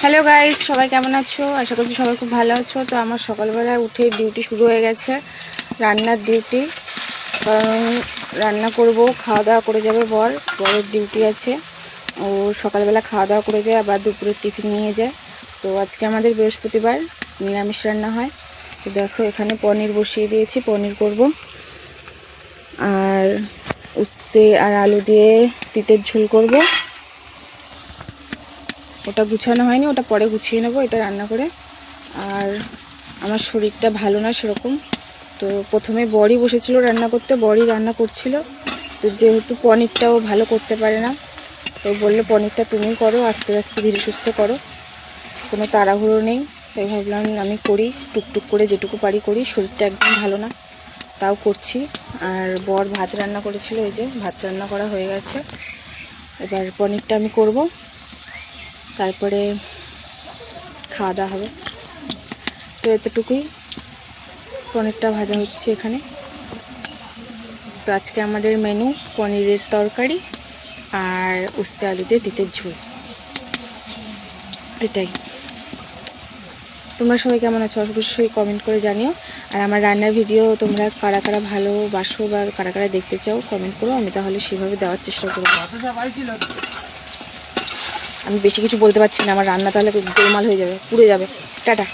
Hello guys, সবাই কেমন আছো? আশা করছি সবাই খুব ভালো আছো। তো আমার সকালবেলা উঠে ডিউটি শুরু হয়ে গেছে, রান্নার ডিউটি। কারণ রান্না করব, খাওয়া দাওয়া করে যাবে বরের ডিউটি আছে। ও সকালবেলা খাওয়া দাওয়া করে যায়, আবার দুপুরের টিফিন নিয়ে যায়। তো আজকে আমাদের বৃহস্পতিবার, নিরামিষ রান্না হয়। তো দেখো এখানে পনির বসিয়ে দিয়েছি, পনির করব। আর উস্তে আর আলু দিয়ে তিতের ঝোল করব। ওটা গুছানো হয়নি, ওটা পরে গুছিয়ে নেবো, এটা রান্না করে। আর আমার শরীরটা ভালো না সেরকম। তো প্রথমে বরই বসেছিল রান্না করতে, বরই রান্না করছিল। তো যেহেতু পনিরটাও ভালো করতে পারে না, তো বললো পনিরটা তুমি করো, আস্তে আস্তে ধীরে সুস্থে করো, কোনো তাড়াহুড়ো নেই। তাই ভাবলাম আমি করি, টুকটুক করে যেটুকু পারি করি। শরীরটা একদম ভালো না, তাও করছি। আর বর ভাত রান্না করেছিল, এই যে ভাত রান্না করা হয়ে গেছে। এবার পনিরটা আমি করব, তারপরে খাওয়া দাওয়া হবে। তো এতটুকুই, পনিরটা ভাজা হচ্ছে এখানে। তো আজকে আমাদের মেনু পনিরের তরকারি আর উস্তে আলু দিয়ে তিতের ঝোল, এটাই। তোমরা সবাই কেমন আছো অবশ্যই কমেন্ট করে জানিও। আর আমার রান্নার ভিডিও তোমরা কারা কারা ভালোবাসো বা কারা কারা দেখতে চাও কমেন্ট করো, আমি তাহলে সেভাবে দেওয়ার চেষ্টা করবো। আমি বেশি কিছু বলতে পারছি না, আমার রান্না তাহলে গোলমাল হয়ে যাবে, পুড়ে যাবে। টাটা।